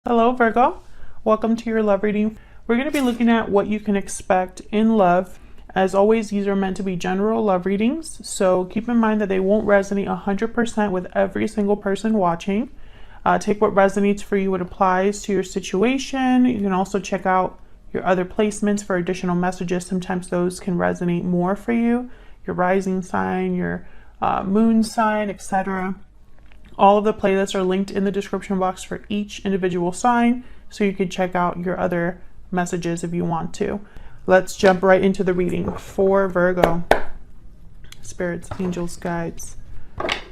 Hello Virgo, welcome to your love reading. We're going to be looking at what you can expect in love. As always, these are meant to be general love readings, so keep in mind that they won't resonate 100% with every single person watching. Take what resonates for you, what applies to your situation. You can also check out your other placements for additional messages. Sometimes those can resonate more for you. Your rising sign, your moon sign, etc. All of the playlists are linked in the description box for each individual sign, so you can check out your other messages if you want to. Let's jump right into the reading for Virgo. Spirits, angels, guides.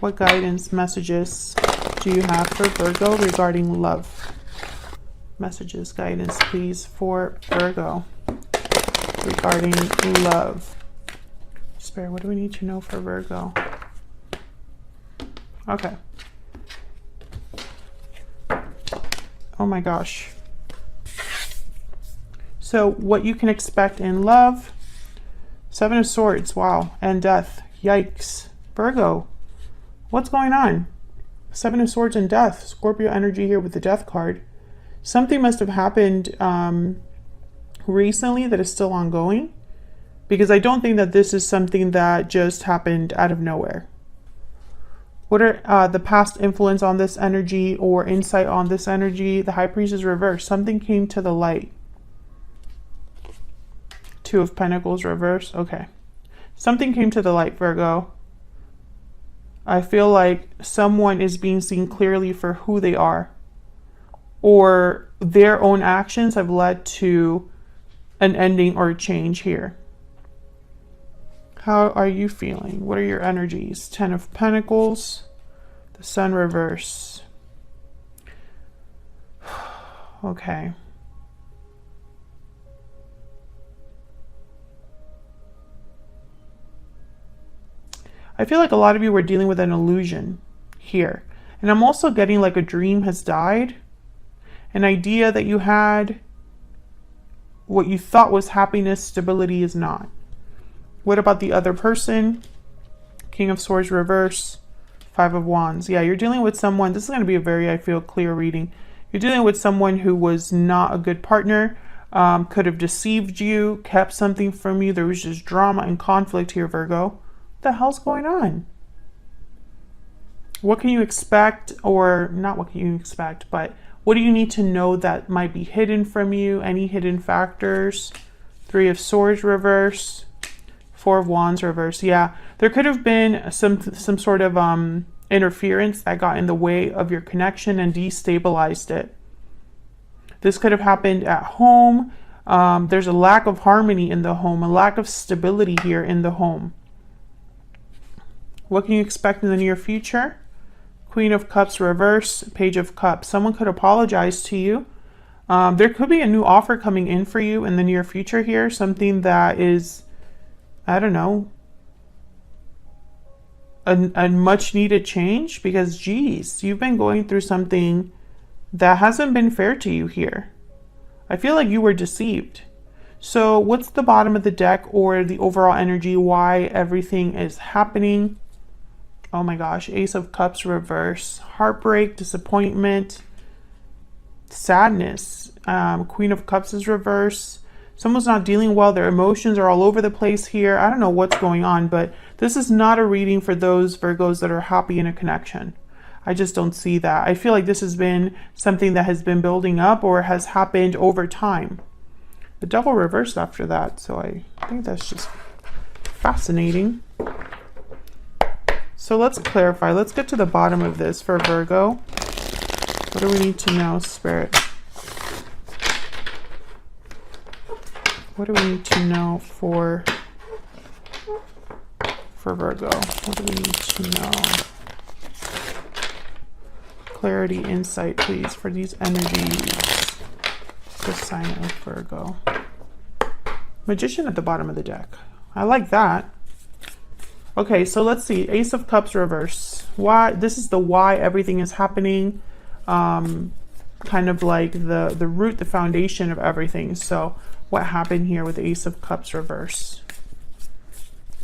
What guidance messages do you have for Virgo regarding love? Messages, guidance, please, for Virgo regarding love. Spirit, what do we need to know for Virgo? Okay. Oh my gosh. So what you can expect in love. Seven of Swords. Wow. And death. Yikes. Virgo. What's going on? Seven of Swords and death. Scorpio energy here with the death card. Something must have happened recently that is still ongoing. Because I don't think that this is something that just happened out of nowhere. What are the past influence on this energy or insight on this energy? The High Priest is reversed. Something came to the light. Two of Pentacles reversed. Okay. Something came to the light, Virgo. I feel like someone is being seen clearly for who they are. Or their own actions have led to an ending or a change here. How are you feeling? What are your energies? Ten of Pentacles, the Sun reverse. Okay. I feel like a lot of you were dealing with an illusion here. And I'm also getting like a dream has died. An idea that you had, what you thought was happiness, stability is not. What about the other person? King of Swords reverse, Five of Wands. Yeah, you're dealing with someone. This is going to be a very, I feel, clear reading. You're dealing with someone who was not a good partner, could have deceived you, kept something from you. There was just drama and conflict here, Virgo. What the hell's going on? What can you expect, or not what can you expect, but what do you need to know that might be hidden from you? Any hidden factors? Three of Swords reverse. Four of Wands reverse. Yeah, there could have been some sort of interference that got in the way of your connection and destabilized it. This could have happened at home. There's a lack of harmony in the home, a lack of stability here in the home. What can you expect in the near future? Queen of Cups reverse, Page of Cups. Someone could apologize to you. There could be a new offer coming in for you in the near future here. Something that is, I don't know, a much needed change, because geez, you've been going through something that hasn't been fair to you here. I feel like you were deceived. So what's the bottom of the deck or the overall energy, why everything is happening? Oh my gosh, Ace of Cups reverse, heartbreak, disappointment, sadness. Queen of Cups is reverse. Someone's not dealing well. Their emotions are all over the place here. I don't know what's going on, but this is not a reading for those Virgos that are happy in a connection. I just don't see that. I feel like this has been something that has been building up or has happened over time. The Devil reversed after that, so I think that's just fascinating. So let's clarify. Let's get to the bottom of this for Virgo. What do we need to know, Spirit? What do we need to know for Virgo? What do we need to know? Clarity, insight, please, for these energies. The sign of Virgo. Magician at the bottom of the deck. I like that. Okay, so let's see. Ace of Cups reverse. Why? This is the why everything is happening. Kind of like the root, the foundation of everything. So what happened here with the Ace of Cups reverse?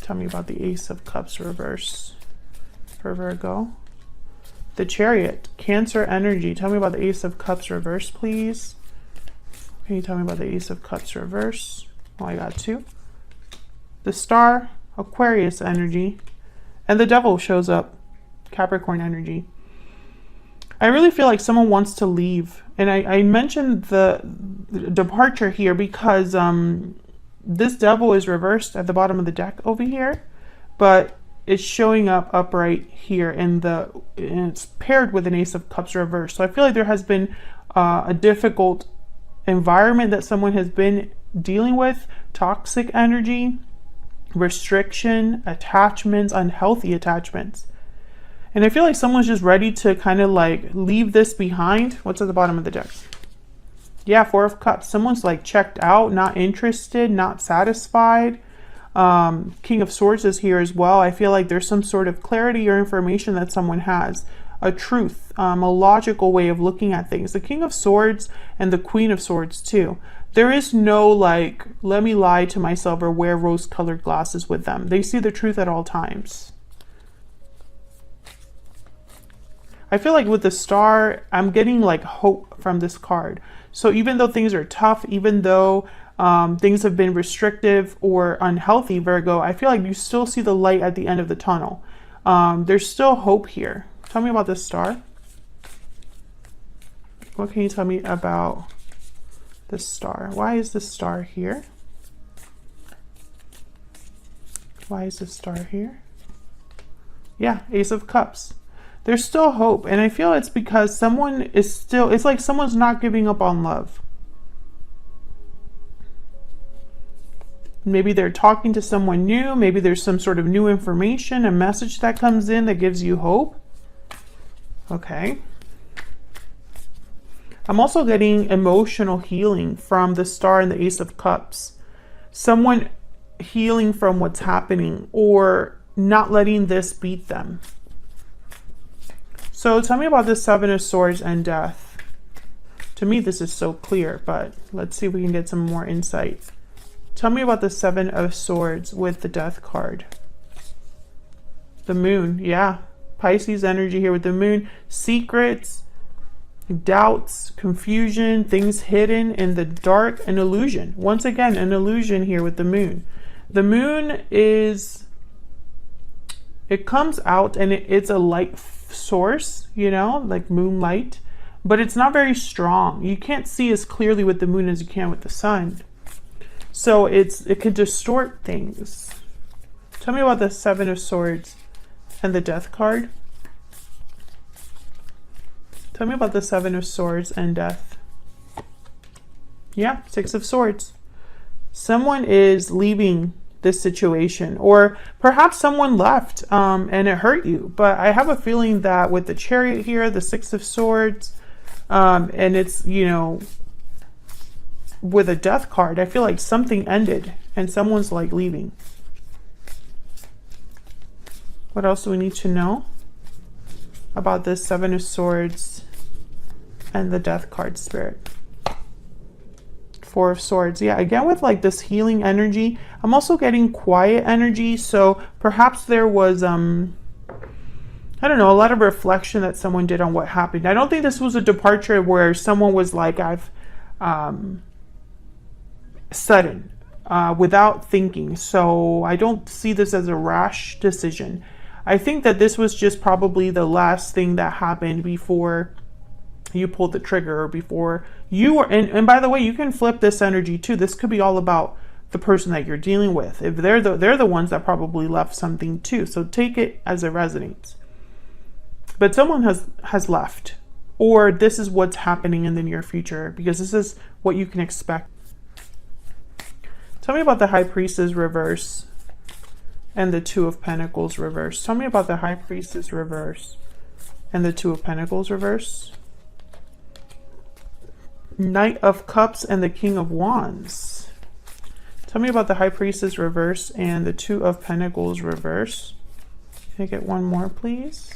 Tell me about the Ace of Cups reverse for Virgo. The Chariot, Cancer energy. Tell me about the Ace of Cups reverse, please. Can you tell me about the Ace of Cups reverse? Oh, I got 2. The Star, Aquarius energy. And the Devil shows up, Capricorn energy. I really feel like someone wants to leave. And I mentioned the departure here because this Devil is reversed at the bottom of the deck over here. But it's showing up upright here and it's paired with an Ace of Cups reverse. So I feel like there has been a difficult environment that someone has been dealing with, toxic energy, restriction, attachments, unhealthy attachments. And I feel like someone's just ready to kind of like leave this behind. What's at the bottom of the deck? Yeah, 4 of Cups. Someone's like checked out, not interested, not satisfied. King of Swords is here as well. I feel like there's some sort of clarity or information that someone has, a truth, a logical way of looking at things. The King of Swords and the Queen of Swords too. There is no like, let me lie to myself or wear rose-colored glasses with them. They see the truth at all times. I feel like with the Star, I'm getting like hope from this card. So even though things are tough, even though things have been restrictive or unhealthy, Virgo, I feel like you still see the light at the end of the tunnel. There's still hope here. Tell me about this Star. What can you tell me about this Star? Why is this Star here? Why is this Star here? Yeah, Ace of Cups. There's still hope. And I feel it's because someone is still, it's like someone's not giving up on love. Maybe they're talking to someone new. Maybe there's some sort of new information, a message that comes in that gives you hope. Okay. I'm also getting emotional healing from the Star and the Ace of Cups. Someone healing from what's happening or not letting this beat them. So tell me about the 7 of Swords and Death. To me, this is so clear, but let's see if we can get some more insight. Tell me about the 7 of Swords with the Death card. The Moon, yeah. Pisces energy here with the Moon. Secrets, doubts, confusion, things hidden in the dark, an illusion. Once again, an illusion here with the Moon. The Moon is, it comes out and it's a light source, you know, like moonlight, but it's not very strong. You can't see as clearly with the Moon as you can with the Sun. So it can distort things. Tell me about the 7 of Swords and the Death card. Tell me about the 7 of Swords and Death. Yeah, 6 of Swords. Someone is leaving this situation, or perhaps someone left and it hurt you. But I have a feeling that with the Chariot here, the 6 of Swords, and it's, you know, with a Death card, I feel like something ended and someone's like leaving. What else do we need to know about this 7 of Swords and the Death card, Spirit? 4 of Swords. Yeah, again with like this healing energy. I'm also getting quiet energy. So perhaps there was, I don't know, a lot of reflection that someone did on what happened. I don't think this was a departure where someone was like, I've, sudden, without thinking. So I don't see this as a rash decision. I think that this was just probably the last thing that happened before you pulled the trigger, or before you were, and by the way, you can flip this energy too. This could be all about the person that you're dealing with. If they're the ones that probably left something too. So take it as it resonates. But someone has left, or this is what's happening in the near future, because this is what you can expect. Tell me about the High Priestess reverse and the 2 of Pentacles reverse. Tell me about the High Priestess reverse and the 2 of Pentacles reverse. Knight of Cups and the King of Wands. Tell me about the High Priestess reverse and the 2 of Pentacles reverse. Can I get one more, please?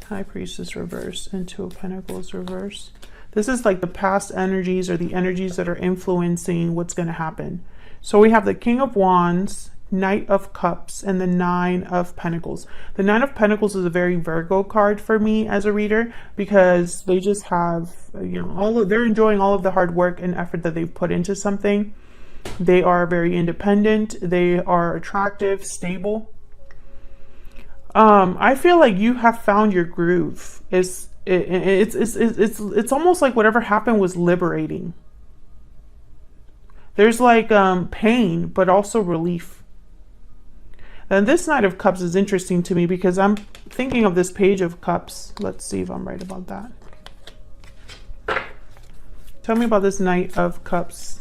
High Priestess reverse and 2 of Pentacles reverse. This is like the past energies, or the energies that are influencing what's going to happen. So we have the King of Wands, Knight of Cups and the Nine of Pentacles. The Nine of Pentacles is a very Virgo card for me as a reader, because they just have, you know, they're enjoying all of the hard work and effort that they've put into something. They are very independent. They are attractive, stable. I feel like you have found your groove. It's almost like whatever happened was liberating. There's like pain, but also relief. And this Knight of Cups is interesting to me because I'm thinking of this Page of Cups. Let's see if I'm right about that. Tell me about this Knight of Cups.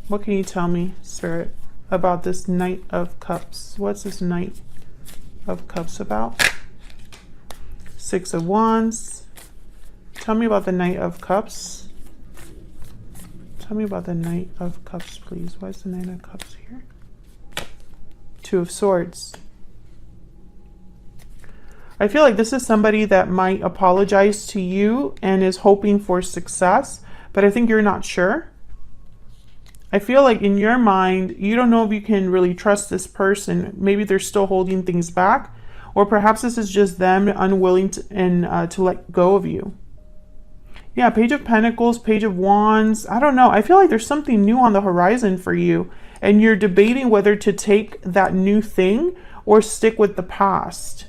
What can you tell me, Spirit, about this Knight of Cups? What's this Knight of Cups about? Six of Wands. Tell me about the Knight of Cups. Tell me about the Knight of Cups, please. Why is the Knight of Cups here? Two of Swords. I feel like this is somebody that might apologize to you and is hoping for success, but I think you're not sure. I feel like in your mind, you don't know if you can really trust this person. Maybe they're still holding things back, or perhaps this is just them unwilling to let go of you. Yeah, Page of Pentacles, Page of Wands. I don't know. I feel like there's something new on the horizon for you, and you're debating whether to take that new thing or stick with the past.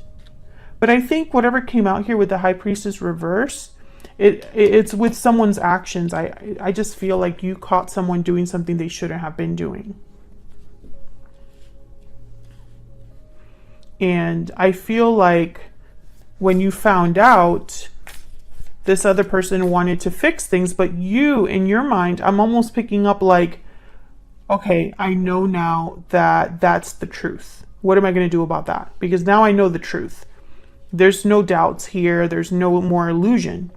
But I think whatever came out here with the High Priestess reverse, it's with someone's actions. I just feel like you caught someone doing something they shouldn't have been doing. And I feel like when you found out, this other person wanted to fix things, but you, in your mind, I'm almost picking up like, okay, I know now that that's the truth. What am I going to do about that? Because now I know the truth. There's no doubts here. There's no more illusion.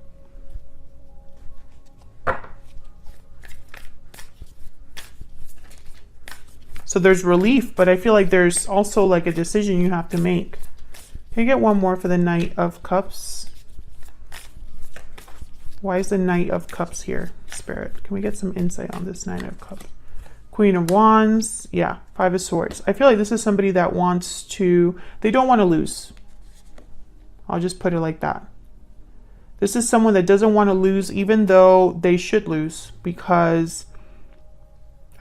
So there's relief, but I feel like there's also like a decision you have to make. Can I get one more for the Knight of Cups? Why is the Knight of Cups here, Spirit? Can we get some insight on this Knight of Cups? Queen of Wands. Yeah, Five of Swords. I feel like this is somebody that wants to, they don't want to lose. I'll just put it like that. This is someone that doesn't want to lose, even though they should lose, because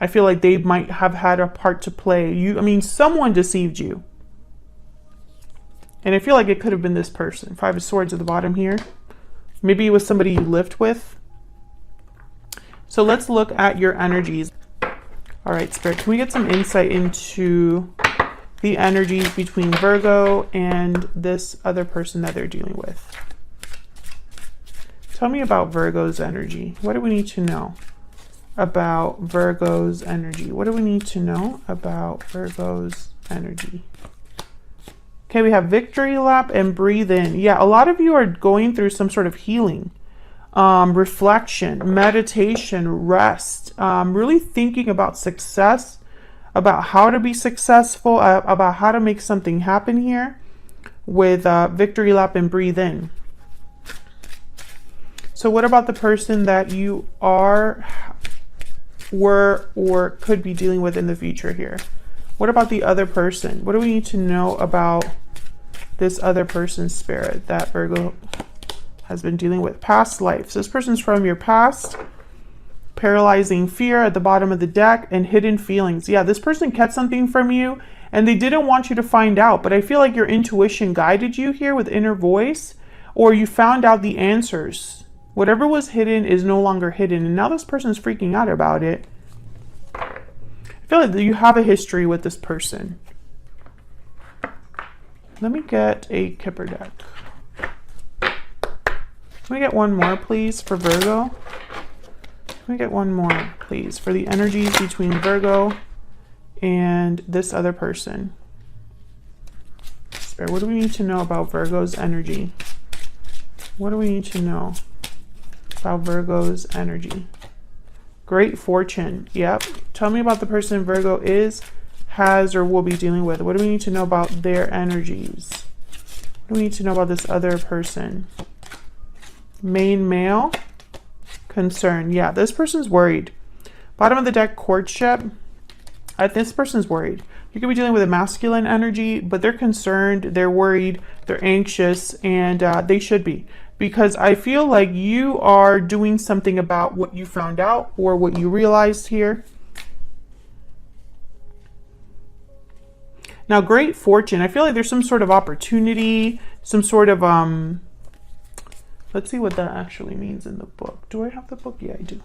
I feel like they might have had a part to play. I mean, someone deceived you. And I feel like it could have been this person. Five of Swords at the bottom here. Maybe it was somebody you lived with. So let's look at your energies. All right, Spirit, can we get some insight into the energies between Virgo and this other person that they're dealing with? Tell me about Virgo's energy. What do we need to know about Virgo's energy? What do we need to know about Virgo's energy? Okay, we have Victory Lap and Breathe In. Yeah, a lot of you are going through some sort of healing, reflection, meditation, rest, really thinking about success, about how to be successful, about how to make something happen here with Victory Lap and Breathe In. So what about the person that you were, or could be dealing with in the future here? What about the other person? What do we need to know about this other person's spirit that Virgo has been dealing with? Past lives. This person's from your past. Paralyzing fear at the bottom of the deck, and hidden feelings. Yeah, this person kept something from you and they didn't want you to find out, but I feel like your intuition guided you here with inner voice, or you found out the answers. Whatever was hidden is no longer hidden, and now this person's freaking out about it. I feel like you have a history with this person. Let me get a Kipper deck. Can we get one more, please, for Virgo? Can we get one more, please, for the energies between Virgo and this other person? Spirit, what do we need to know about Virgo's energy? What do we need to know about Virgo's energy? Great fortune. Yep. Tell me about the person Virgo is, has, or will be dealing with. What do we need to know about their energies? What do we need to know about this other person? Main male. Concern. Yeah, this person's worried. Bottom of the deck, courtship. This person's worried. You could be dealing with a masculine energy, but they're concerned, they're worried, they're anxious, and they should be. Because I feel like you are doing something about what you found out or what you realized here. Now, great fortune. I feel like there's some sort of opportunity, some sort of, let's see what that actually means in the book. Do I have the book? Yeah, I do.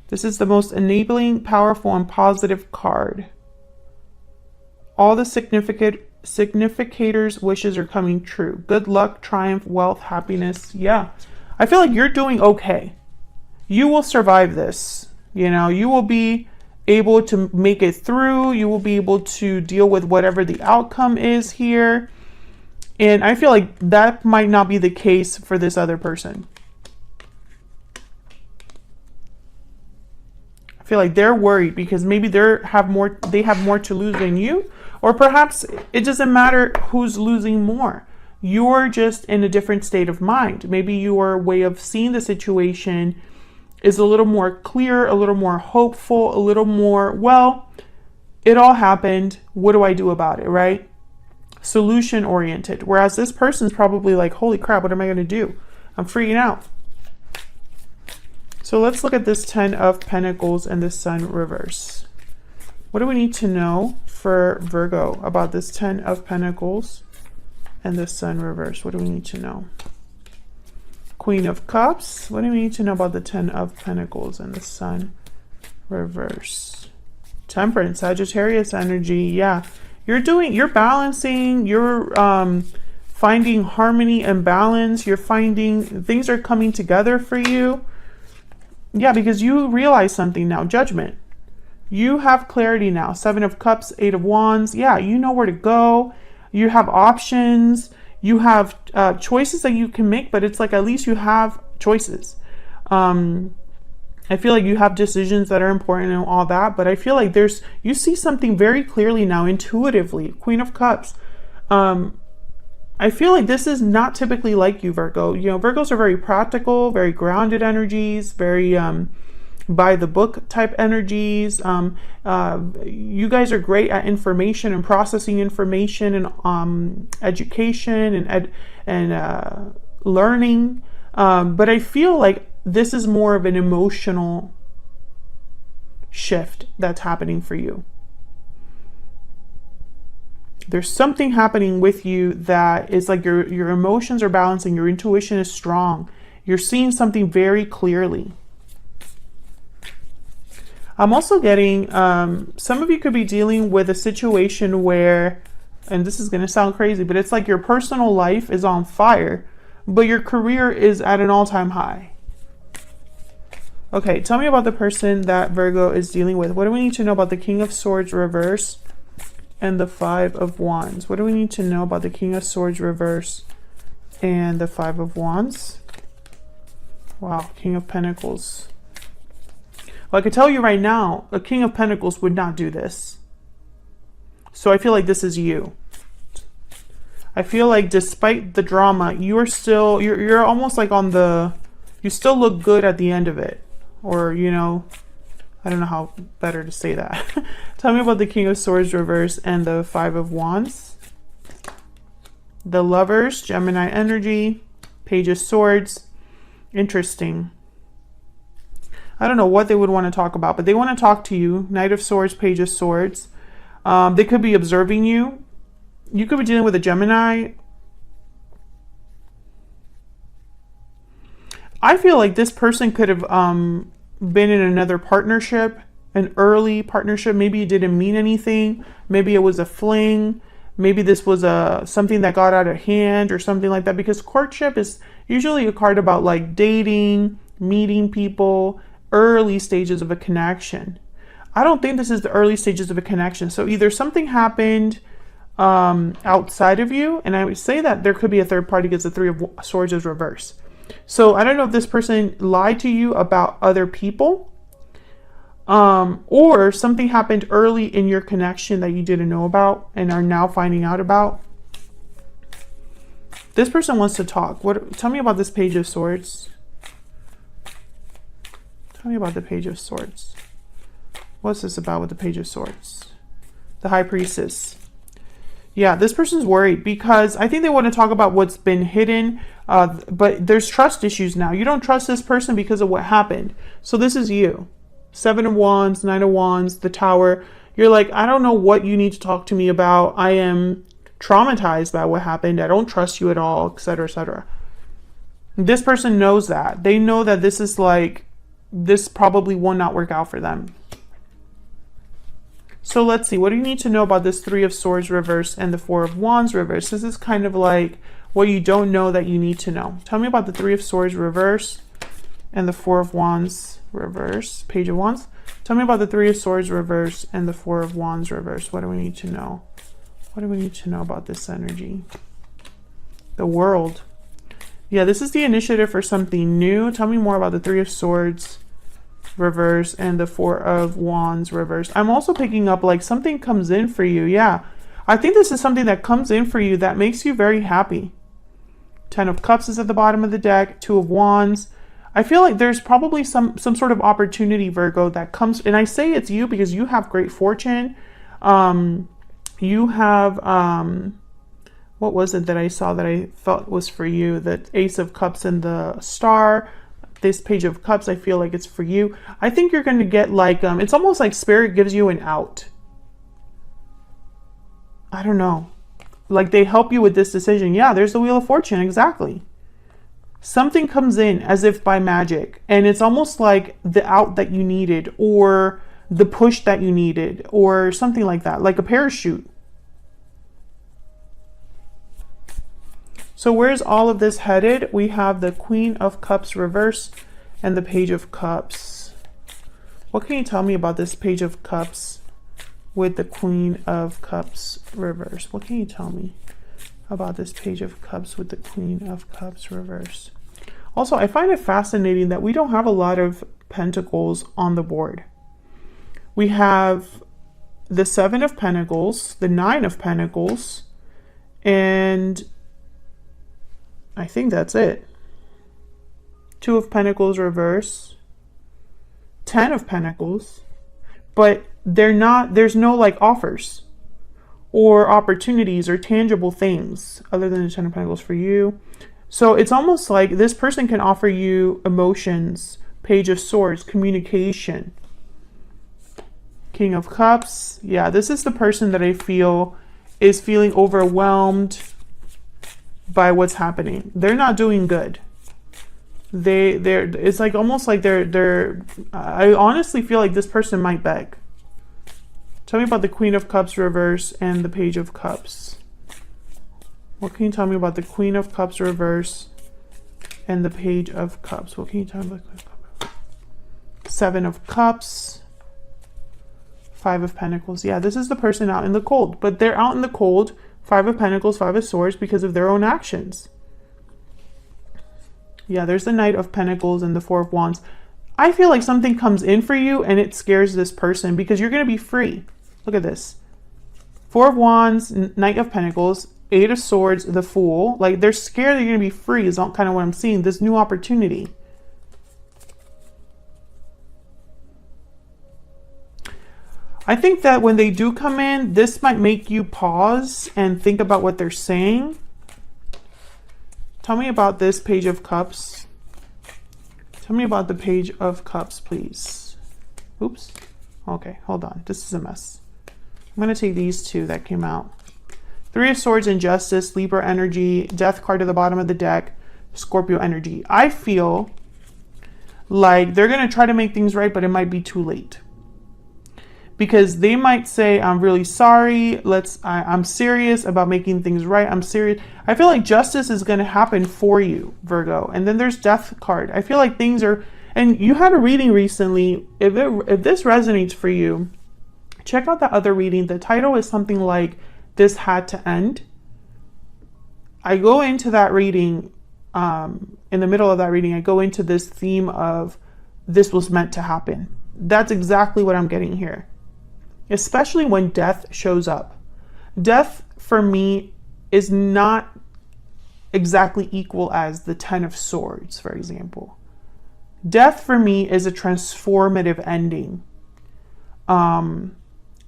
This is the most enabling, powerful, and positive card. All the significators' wishes are coming true. Good luck, triumph, wealth, happiness. Yeah. I feel like you're doing okay. You will survive this. You know, you will be able to make it through. You will be able to deal with whatever the outcome is here. And I feel like that might not be the case for this other person. I feel like they're worried because maybe they have more to lose than you, or perhaps it doesn't matter who's losing more. You're just in a different state of mind. Maybe your way of seeing the situation is a little more clear, a little more hopeful, a little more, well, it all happened. What do I do about it, right? Solution oriented. Whereas this person's probably like, holy crap, what am I going to do? I'm freaking out. So let's look at this 10 of Pentacles and the Sun reverse. What do we need to know for Virgo about this 10 of Pentacles and the Sun reverse? What do we need to know? Queen of Cups. What do we need to know about the 10 of Pentacles and the Sun reverse? Temperance, Sagittarius energy. Yeah, you're balancing, you're finding harmony and balance. You're finding things are coming together for you. Yeah, because you realize something now. Judgment. You have clarity now. 7 of Cups, 8 of Wands. Yeah, you know where to go. You have options. You have choices that you can make, but it's like at least you have choices. I feel like you have decisions that are important and all that, but I feel like you see something very clearly now, intuitively. Queen of Cups. I feel like this is not typically like you, Virgo. You know, Virgos are very practical, very grounded energies, very by the book type energies. You guys are great at information and processing information and education and learning. But I feel like this is more of an emotional shift that's happening for you. There's something happening with you that is like your emotions are balancing, your intuition is strong. You're seeing something very clearly. I'm also getting, some of you could be dealing with a situation where, and this is going to sound crazy, but it's like your personal life is on fire, but your career is at an all-time high. Okay, tell me about the person that Virgo is dealing with. What do we need to know about the King of Swords reverse and the 5 of Wands? What do we need to know about the King of Swords reverse and the 5 of Wands? Wow, King of Pentacles. Well, I can tell you right now, a King of Pentacles would not do this. So I feel like this is you. I feel like despite the drama, you're almost like you still look good at the end of it. Or, you know, I don't know how better to say that. Tell me about the King of Swords reverse and the 5 of Wands. The Lovers, Gemini energy, Page of Swords. Interesting. I don't know what they would want to talk about, but they want to talk to you. Knight of Swords, Page of Swords. They could be observing you. You could be dealing with a Gemini. I feel like this person could have been in another partnership, an early partnership. Maybe it didn't mean anything. Maybe it was a fling. Maybe this was something that got out of hand or something like that, because courtship is usually a card about like dating, meeting people, early stages of a connection. I don't think this is the early stages of a connection. So either something happened outside of you, and I would say that there could be a third party because the 3 of Swords is reverse. So I don't know if this person lied to you about other people, or something happened early in your connection that you didn't know about and are now finding out about. This person wants to talk. Tell me about this Page of Swords. Tell me about the Page of Swords. What's this about with the Page of Swords? The High Priestess. Yeah, this person's worried because I think they want to talk about what's been hidden, but there's trust issues now. You don't trust this person because of what happened. So this is you. 7 of Wands, 9 of Wands, the Tower. You're like, I don't know what you need to talk to me about. I am traumatized by what happened. I don't trust you at all, etc., etc. This person knows that. They know that this is like, this probably will not work out for them. So let's see, what do you need to know about this 3 of Swords reverse and the 4 of Wands reverse? This is kind of like what you don't know that you need to know. Tell me about the 3 of Swords reverse and the 4 of Wands reverse. Page of Wands. Tell me about the 3 of Swords reverse and the 4 of Wands reverse. What do we need to know? What do we need to know about this energy? The World. Yeah, this is the initiative for something new. Tell me more about the 3 of Swords reverse and the 4 of Wands reverse. I'm also picking up like something comes in for you. Yeah, I think this is something that comes in for you that makes you very happy. 10 of Cups is at the bottom of the deck. 2 of Wands. I feel like there's probably some sort of opportunity, Virgo, that comes, and I say it's you because you have great fortune. You have what was it that I saw that I felt was for you? The Ace of Cups and the Star. This Page of Cups, I feel like it's for you. I think you're going to get like, it's almost like Spirit gives you an out. I don't know. Like they help you with this decision. Yeah, there's the Wheel of Fortune. Exactly. Something comes in as if by magic. And it's almost like the out that you needed or the push that you needed or something like that. Like a parachute. So where's all of this headed? We have the Queen of Cups reverse and the Page of Cups. What can you tell me about this Page of Cups with the Queen of Cups reverse? What can you tell me about this Page of Cups with the Queen of Cups reverse? Also, I find it fascinating that we don't have a lot of pentacles on the board. We have the 7 of Pentacles, the 9 of Pentacles, and I think that's it. 2 of Pentacles reverse, 10 of Pentacles, but there's no like offers or opportunities or tangible things other than the 10 of Pentacles for you. So it's almost like this person can offer you emotions, Page of Swords, communication. King of Cups. Yeah, this is the person that I feel is feeling overwhelmed by what's happening. They're not doing good. It's like almost like I honestly feel like this person might beg. Tell me about the Queen of Cups reverse and the Page of Cups. What can you tell me about the Queen of Cups reverse and the Page of Cups? What can you tell me about the Queen of Cups? 7 of Cups, 5 of Pentacles. Yeah, this is the person out in the cold, but they're out in the cold. 5 of Pentacles, 5 of Swords because of their own actions. Yeah, there's the Knight of Pentacles and the 4 of Wands. I feel like something comes in for you and it scares this person because you're going to be free. Look at this. 4 of Wands, Knight of Pentacles, 8 of Swords, the Fool. Like they're scared they're going to be free is kind of what I'm seeing. This new opportunity. I think that when they do come in, this might make you pause and think about what they're saying. Tell me about this Page of Cups. Tell me about the Page of Cups, please. Oops. Okay, hold on. This is a mess. I'm going to take these two that came out. 3 of Swords and Justice, Libra energy, Death card at the bottom of the deck, Scorpio energy. I feel like they're going to try to make things right, but it might be too late. Because they might say, I'm really sorry. I'm serious about making things right. I'm serious. I feel like justice is going to happen for you, Virgo. And then there's Death card. I feel like things are, and you had a reading recently. If this resonates for you, check out that other reading. The title is something like This Had to End. I go into that reading, in the middle of that reading, I go into this theme of this was meant to happen. That's exactly what I'm getting here. Especially when death shows up. Death for me is not exactly equal as the 10 of Swords, for example. Death for me is a transformative ending. And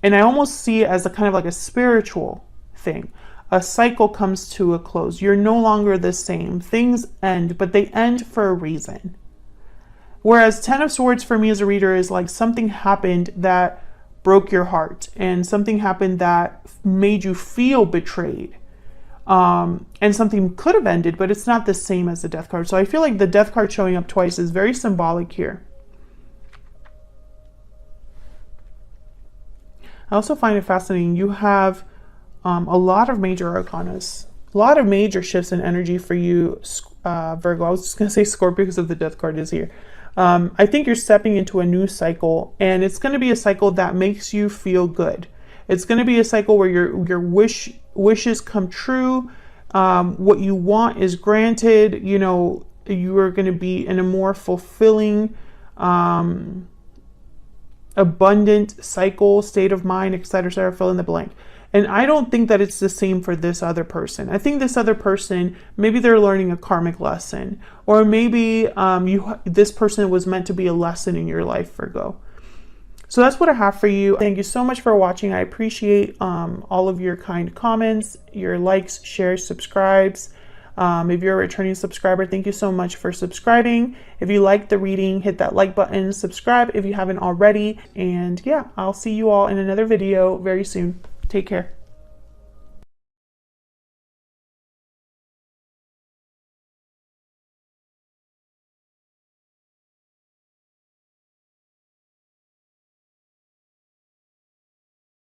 I almost see it as a kind of like a spiritual thing. A cycle comes to a close. You're no longer the same. Things end, but they end for a reason. Whereas 10 of Swords for me as a reader is like something happened that broke your heart, and something happened that made you feel betrayed. And something could have ended, but it's not the same as the Death card. So I feel like the Death card showing up twice is very symbolic here. I also find it fascinating. You have a lot of major arcanas, a lot of major shifts in energy for you, Virgo. I was just going to say Scorpio because of the Death card is here. I think you're stepping into a new cycle, and it's going to be a cycle that makes you feel good. It's going to be a cycle where your wishes come true. What you want is granted. You know, you are going to be in a more fulfilling, abundant cycle, state of mind, etc. Fill in the blank. And I don't think that it's the same for this other person. I think this other person, maybe they're learning a karmic lesson, or maybe this person was meant to be a lesson in your life, Virgo. So that's what I have for you. Thank you so much for watching. I appreciate all of your kind comments, your likes, shares, subscribes. If you're a returning subscriber, thank you so much for subscribing. If you liked the reading, hit that like button, subscribe if you haven't already. And yeah, I'll see you all in another video very soon. Take care.